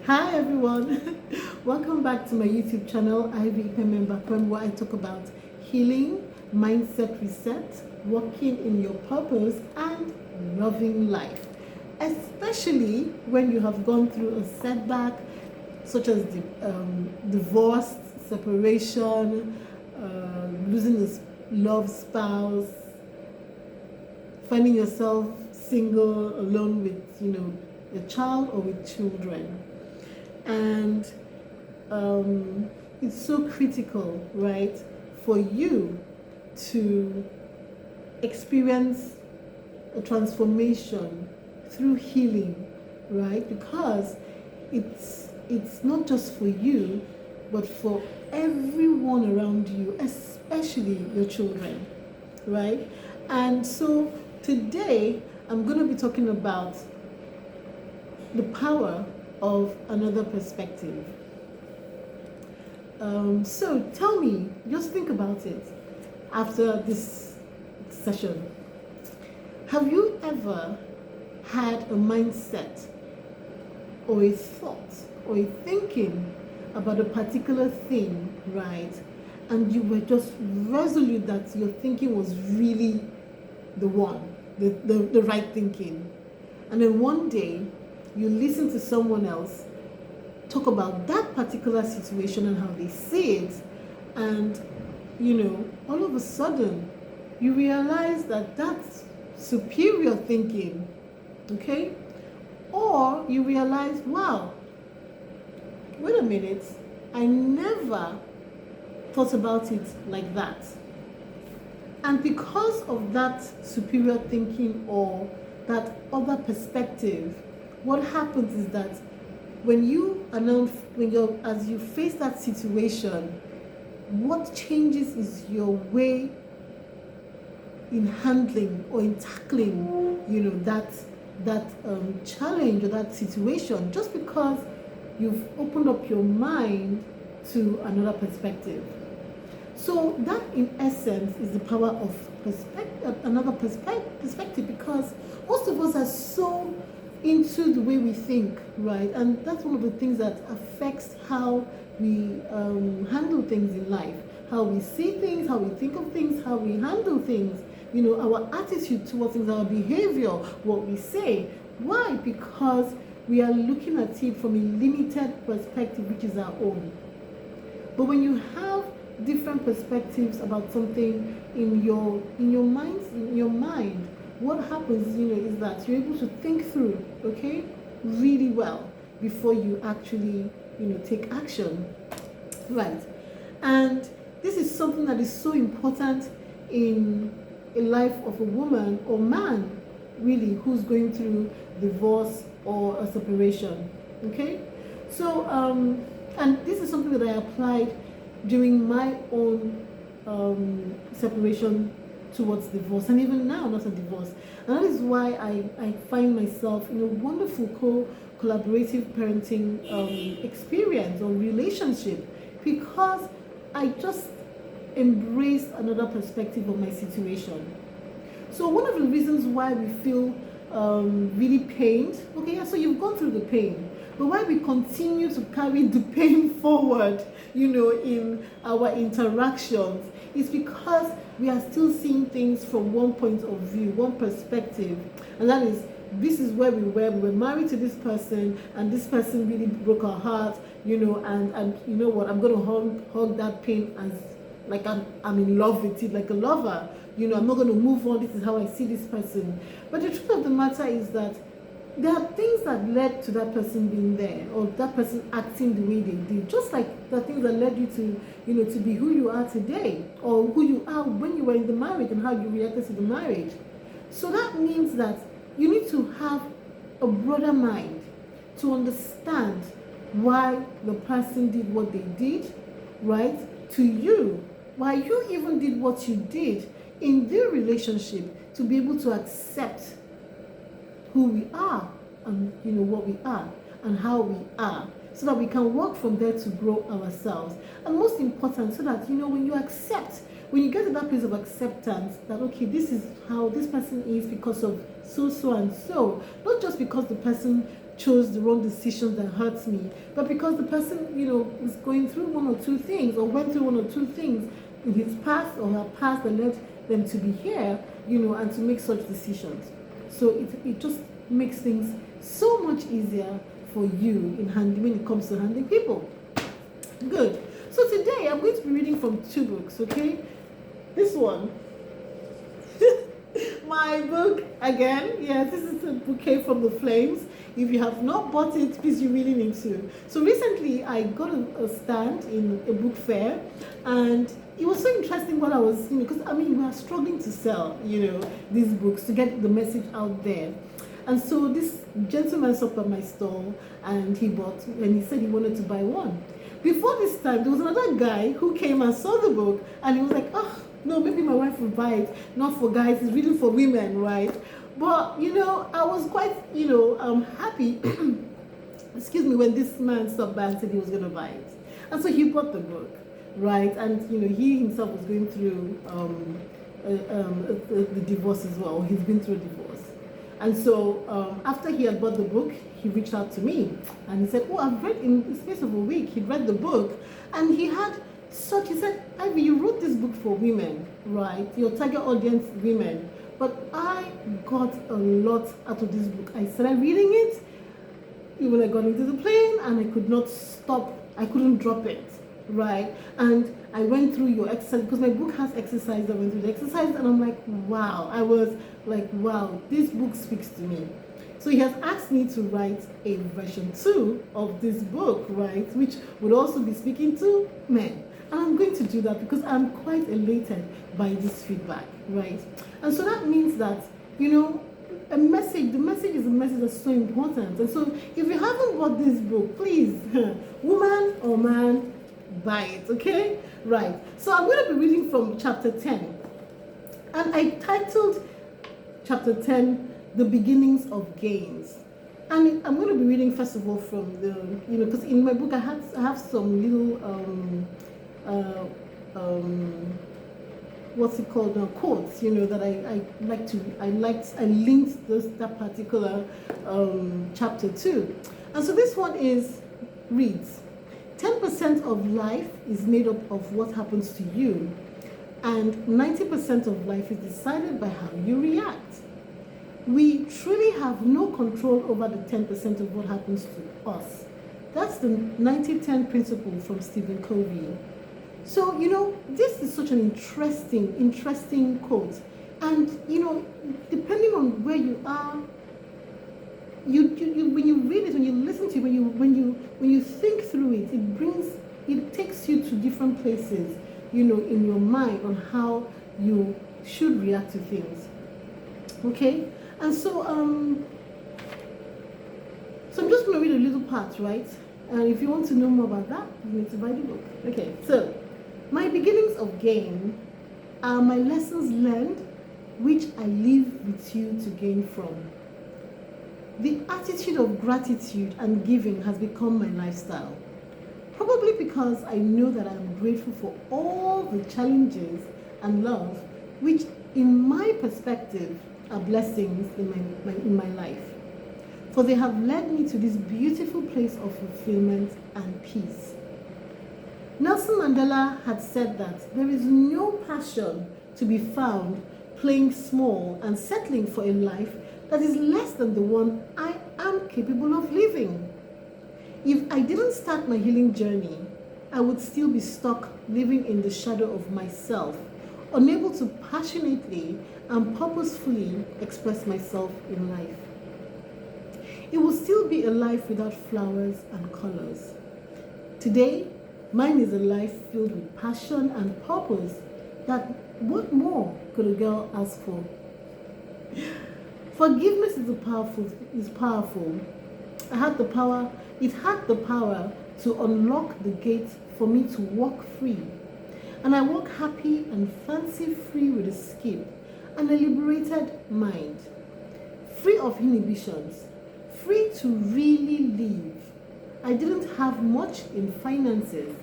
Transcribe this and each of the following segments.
Hi everyone, welcome back to my YouTube channel, Ivy Ikpeme-Mbakwem, where I talk about healing, mindset reset, working in your purpose, and loving life. Especially when you have gone through a setback, such as divorce, separation, losing a loved spouse, finding yourself single, alone with, a child or with children. And it's so critical, right, for you to experience a transformation through healing, right? Because it's not just for you, but for everyone around you, especially your children, right? And so today I'm going to be talking about the power of another perspective. So tell me, just think about it after this session. Have you ever had a mindset or a thought or a thinking about a particular thing, right? And you were just resolute that your thinking was really the one, the right thinking. And then one day, you listen to someone else talk about that particular situation and how they see it, and all of a sudden you realize that that's superior thinking, okay? Or you realize, wow, wait a minute, I never thought about it like that. And because of that superior thinking or that other perspective, what happens is that as you face that situation, what changes is your way in handling or in tackling, that challenge or that situation, just because you've opened up your mind to another perspective. So that, in essence, is the power of another perspective, because most of us are so into the way we think, right? And that's one of the things that affects how we handle things in life, how we see things, how we think of things, how we handle things, our attitude towards things, our behavior, what we say. Why? Because we are looking at it from a limited perspective, which is our own. But when you have different perspectives about something in your mind, what happens, is that you're able to think through, okay, really well before you actually, take action, right? And this is something that is so important in a life of a woman or man, really, who's going through divorce or a separation, okay? So, and this is something that I applied during my own separation towards divorce, and even now not a divorce. And that is why I find myself in a wonderful collaborative parenting experience or relationship, because I just embraced another perspective of my situation. So one of the reasons why we feel really pained, okay, so you've gone through the pain, but why we continue to carry the pain forward, in our interactions, is because we are still seeing things from one point of view, one perspective, and that is, this is where we were married to this person, and this person really broke our heart, and you know what, I'm going to hug that pain as like I'm in love with it, like a lover, I'm not going to move on, this is how I see this person. But the truth of the matter is that there are things that led to that person being there, or that person acting the way they did, just like the things that led you to, to be who you are today, or who you are when you were in the marriage and how you reacted to the marriage. So that means that you need to have a broader mind to understand why the person did what they did, right, to you, why you even did what you did in their relationship, to be able to accept who we are and what we are and how we are, so that we can work from there to grow ourselves. And most important, so that when you accept, when you get to that place of acceptance, that okay, this is how this person is because of so and so. Not just because the person chose the wrong decision that hurts me, but because the person, is going through one or two things, or went through one or two things in his past or her past that led them to be here, and to make such decisions. So it just makes things so much easier for you when it comes to handling people. Good. So today I'm going to be reading from two books, okay? This one, my book again. Yes, this is a Bouquet from the Flames. If you have not bought it, please, you really need to. So recently I got a stand in a book fair, and it was so interesting what I was seeing, because we are struggling to sell, these books, to get the message out there. And so this gentleman stopped at my stall, and he said he wanted to buy one. Before this time, there was another guy who came and saw the book, and he was like, oh, no, maybe my wife will buy it. Not for guys, it's really for women, right? But, I was quite, happy, excuse me, when this man stopped by and said he was going to buy it. And so he bought the book, right? And, he himself was going through the divorce as well. He's been through a divorce. And so after he had bought the book, he reached out to me and he said, oh, I've read in the space of a week. He'd read the book, and he said, Ivy, you wrote this book for women, right? Your target audience, women. But I got a lot out of this book. I started reading it when I got into the plane, and I could not stop. I couldn't drop it, right? And I went through your exercise, because my book has exercise. I went through the exercise, and I'm like, wow. I was like, wow, this book speaks to me. So he has asked me to write a version 2 of this book, right? Which would also be speaking to men. And I'm going to do that because I'm quite elated by this feedback, right? And so that means that, the message is a message that's so important. And so if you haven't bought this book, please, woman or man, buy it, okay? Right. So I'm going to be reading from chapter 10. And I titled chapter 10, The Beginnings of Gains. And I'm going to be reading, first of all, from the, because in my book I have some little, what's it called now, quotes, that I linked that particular chapter to. And so this one reads, 10% of life is made up of what happens to you, and 90% of life is decided by how you react. We truly have no control over the 10% of what happens to us. That's the 90-10 principle from Stephen Covey. So, this is such an interesting quote. And, depending on where you are, when you read it, when you listen to it, when you think through it, it takes you to different places, in your mind on how you should react to things. Okay? And so, I'm just going to read a little part, right? And if you want to know more about that, you need to buy the book. Okay, so, my beginnings of gain are my lessons learned, which I live with you to gain from. The attitude of gratitude and giving has become my lifestyle. Probably because I know that I am grateful for all the challenges and love, which in my perspective are blessings in my life. For they have led me to this beautiful place of fulfillment and peace. Nelson Mandela had said that there is no passion to be found playing small and settling for a life that is less than the one I am capable of living. If I didn't start my healing journey, I would still be stuck living in the shadow of myself, unable to passionately and purposefully express myself in life. It will still be a life without flowers and colors. Today, mine is a life filled with passion and purpose. That what more could a girl ask for? Forgiveness is powerful. It had the power to unlock the gate for me to walk free. And I walk happy and fancy free with a skip and a liberated mind. Free of inhibitions. Free to really live. I didn't have much in finances,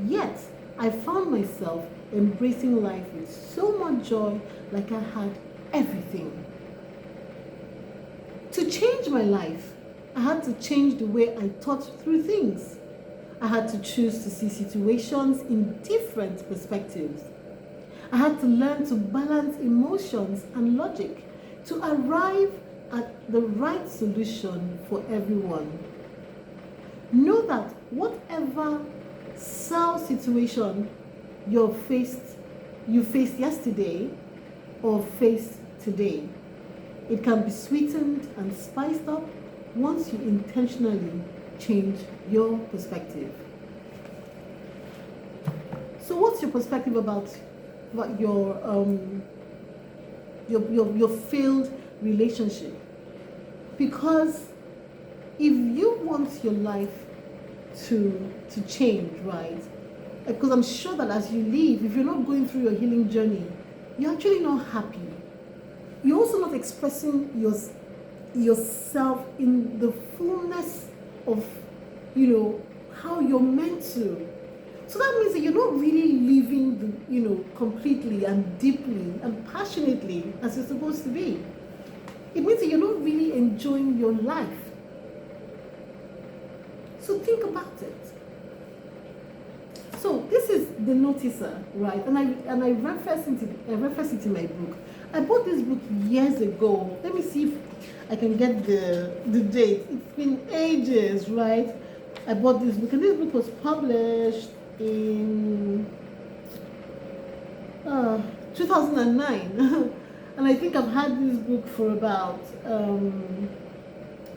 yet I found myself embracing life with so much joy, like I had everything. To change my life, I had to change the way I thought through things. I had to choose to see situations in different perspectives. I had to learn to balance emotions and logic to arrive at the right solution for everyone. Know that whatever situation you faced yesterday or faced today, it can be sweetened and spiced up once you intentionally change your perspective. So what's your perspective about your failed relationship? Because if you want your life to change, right? Because I'm sure that as you leave, if you're not going through your healing journey, you're actually not happy. You're also not expressing yourself in the fullness of, how you're meant to. So that means that you're not really living, completely and deeply and passionately as you're supposed to be. It means that you're not really enjoying your life. So think about it. So this is the noticer, right? And I reference it in my book. I bought this book years ago. Let me see if I can get the date. It's been ages, right? I bought this book, and this book was published in 2009. And I think I've had this book for about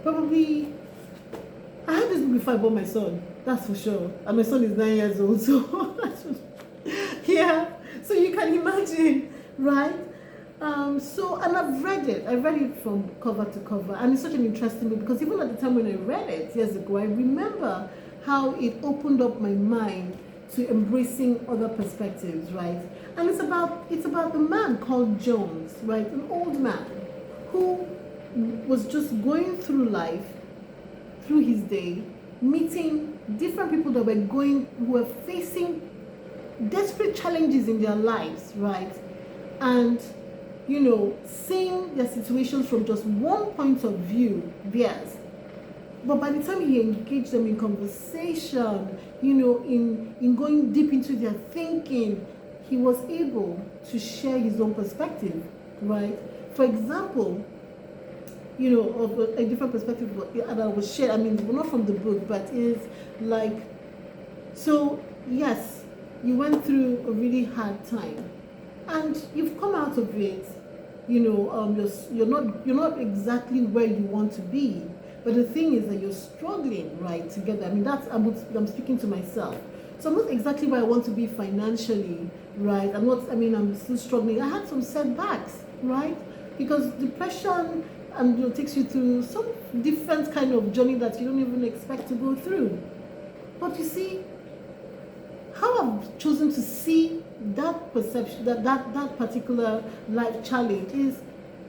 probably. I had this book before I bought my son. That's for sure. And my son is 9 years old, so yeah. So you can imagine, right? And I've read it. I read it from cover to cover, and it's such an interesting book because even at the time when I read it years ago, I remember how it opened up my mind to embracing other perspectives, right? And it's about the man called Jones, right? An old man who was just going through life, through his day, meeting different people that who were facing desperate challenges in their lives, right? And seeing their situations from just one point of view, theirs. But by the time he engaged them in conversation, in going deep into their thinking, he was able to share his own perspective, right? For example, of a different perspective that was shared. I mean, not from the book, but is like, so yes, you went through a really hard time, and you've come out of it. You're not exactly where you want to be, but the thing is that you're struggling, right, together. I mean, I'm speaking to myself. So I'm not exactly where I want to be financially, right? I'm still struggling. I had some setbacks, right? Because depression takes you through some different kind of journey that you don't even expect to go through. But you see, how I've chosen to see that perception, that particular life challenge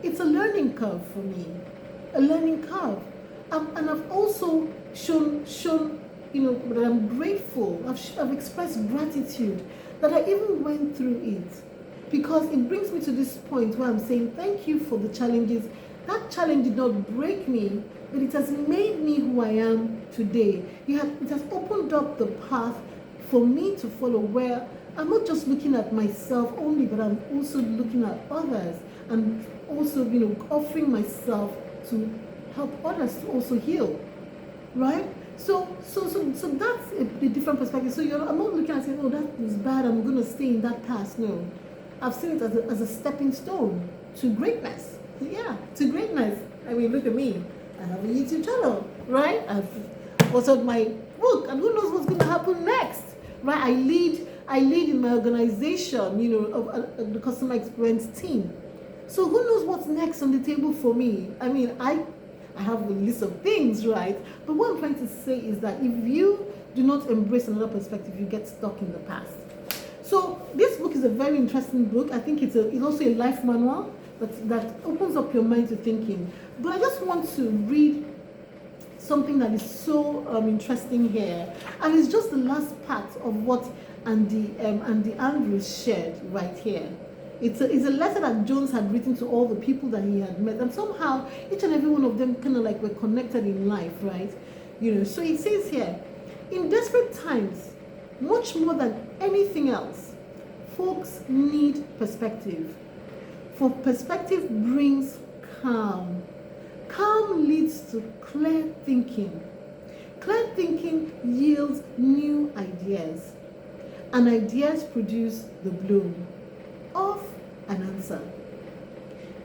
it's a learning curve for me, a learning curve. And I've also shown that I'm grateful. I've expressed gratitude that I even went through it, because it brings me to this point where I'm saying thank you for the challenges. That challenge did not break me, but it has made me who I am today. It has opened up the path for me to follow, where I'm not just looking at myself only, but I'm also looking at others, and also offering myself to help others to also heal, right? So that's a different perspective. So I'm not looking at saying, oh, that is bad, I'm going to stay in that past. No, I've seen it as a stepping stone to greatness. Yeah, to greatness. I mean, look at me. I have a YouTube channel, right? I've authored my book, and who knows what's going to happen next, right? I lead in my organization, of the customer experience team. So who knows what's next on the table for me? I mean, I have a list of things, right? But what I'm trying to say is that if you do not embrace another perspective, you get stuck in the past. So this book is a very interesting book. I think it's also a life manual that opens up your mind to thinking. But I just want to read something that is so interesting here, and it's just the last part of what Andy Andrews shared right here. It's a letter that Jones had written to all the people that he had met, and somehow each and every one of them kind of like were connected in life, right? So it says here, in desperate times, much more than anything else, folks need perspective. For perspective brings calm. Calm leads to clear thinking. Clear thinking yields new ideas, and ideas produce the bloom of an answer.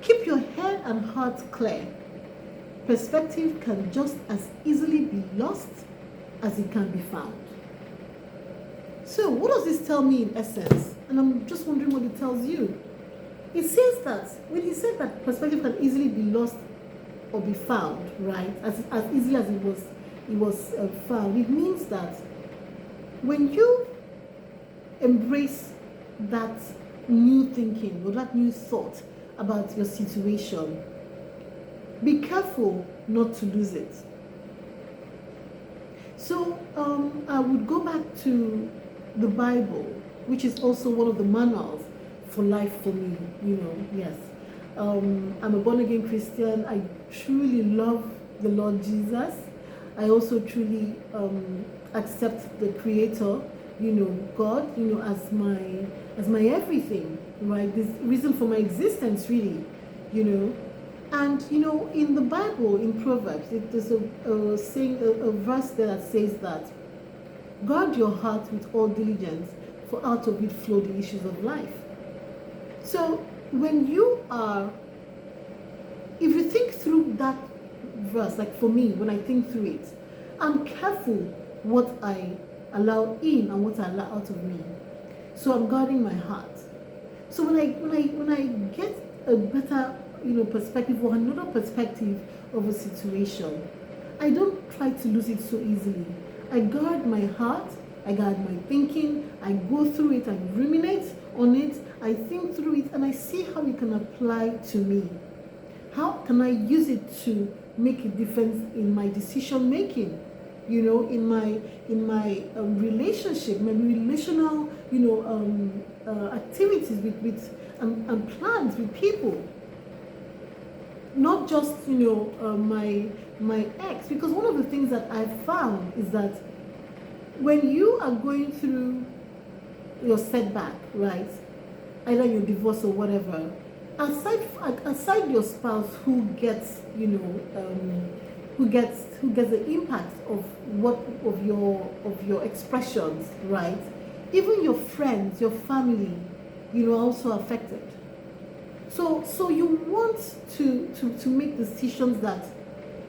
Keep your head and heart clear. Perspective can just as easily be lost as it can be found. So, what does this tell me in essence? And I'm just wondering what it tells you. It says that when he said that perspective can easily be lost or be found, right? As easily as it was found. It means that when you embrace that new thinking or that new thought about your situation, be careful not to lose it. So I would go back to the Bible, which is also one of the manuals for life for me. Yes. I'm a born again Christian. I truly love the Lord Jesus. I also truly accept the Creator, God, as my everything, right? This reason for my existence, really, And in the Bible, in Proverbs, there's a saying, a verse there that says that guard your heart with all diligence, for out of it flow the issues of life. So when if you think through that verse, like for me, when I think through it, I'm careful what I allow in and what I allow out of me. So I'm guarding my heart. So when I get a better perspective or another perspective of a situation, I don't try to lose it so easily. I guard my heart, I guard my thinking, I go through it, I ruminate on it, I think through it, and I see how it can apply to me. How can I use it to make a difference in my decision making? In my relationship, my relational, activities with and plans with people. Not just my ex, because one of the things that I've found is that when you are going through your setback, right, either your divorce or whatever, aside your spouse who gets who gets the impact of your expressions, right, even your friends, your family, are also affected. So you want to make decisions that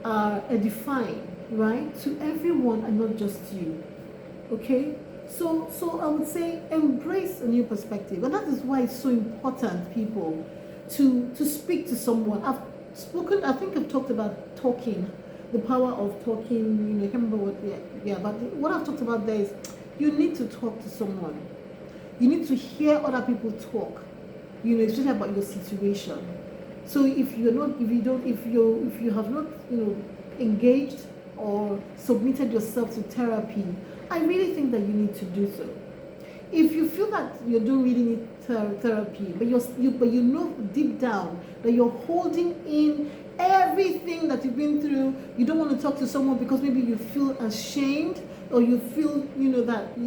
are edifying, right, to everyone and not just you. Okay? So I would say embrace a new perspective. And that is why it's so important, people, to speak to someone. I think I've talked about talking, the power of talking, I can't remember but what I've talked about there is you need to talk to someone. You need to hear other people talk. Especially about your situation. So if you have not, engaged or submitted yourself to therapy, I really think that you need to do so. If you feel that you don't really need therapy, but you know deep down that you're holding in everything that you've been through, you don't want to talk to someone because maybe you feel ashamed or you feel, that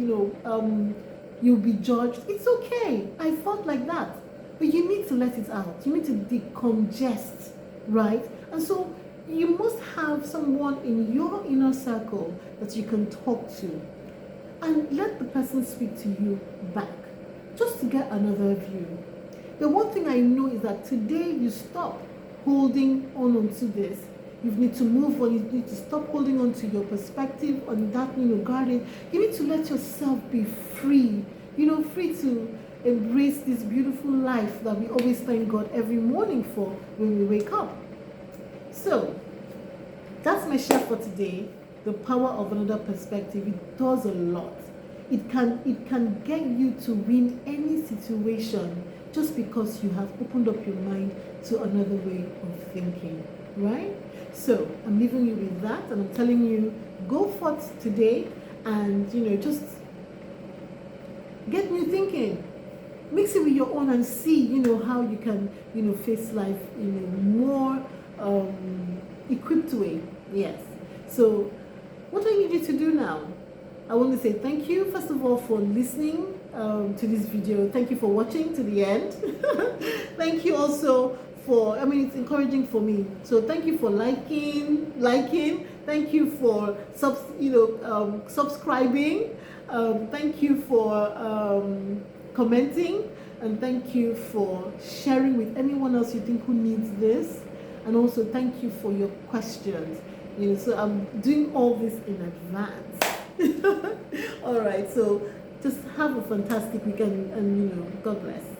you'll be judged. It's okay. I felt like that. But you need to let it out. You need to decongest, right? And so you must have someone in your inner circle that you can talk to. And let the person speak to you back, just to get another view. The one thing I know is that today you stop holding on to this. You need to move on. You need to stop holding on to your perspective on that, guarded. You need to let yourself be free, free to embrace this beautiful life that we always thank God every morning for when we wake up. So that's my share for today. The power of another perspective. It does a lot. It can get you to win any situation just because you have opened up your mind to another way of thinking, right? So I'm leaving you with that, and I'm telling you, go forth today and just get new thinking. mix it with your own and see, you know, how you can, you know, face life in a more equipped way. Yes. So what I need you to do now, I want to say thank you, first of all, for listening to this video. Thank you for watching to the end. Thank you also for, I mean, it's encouraging for me. So thank you for liking. Thank you for subscribing. Thank you for commenting, and thank you for sharing with anyone else you think who needs this. And also thank you for your questions. You know, so I'm doing all this in advance. All right, so just have a fantastic weekend, and you know, God bless.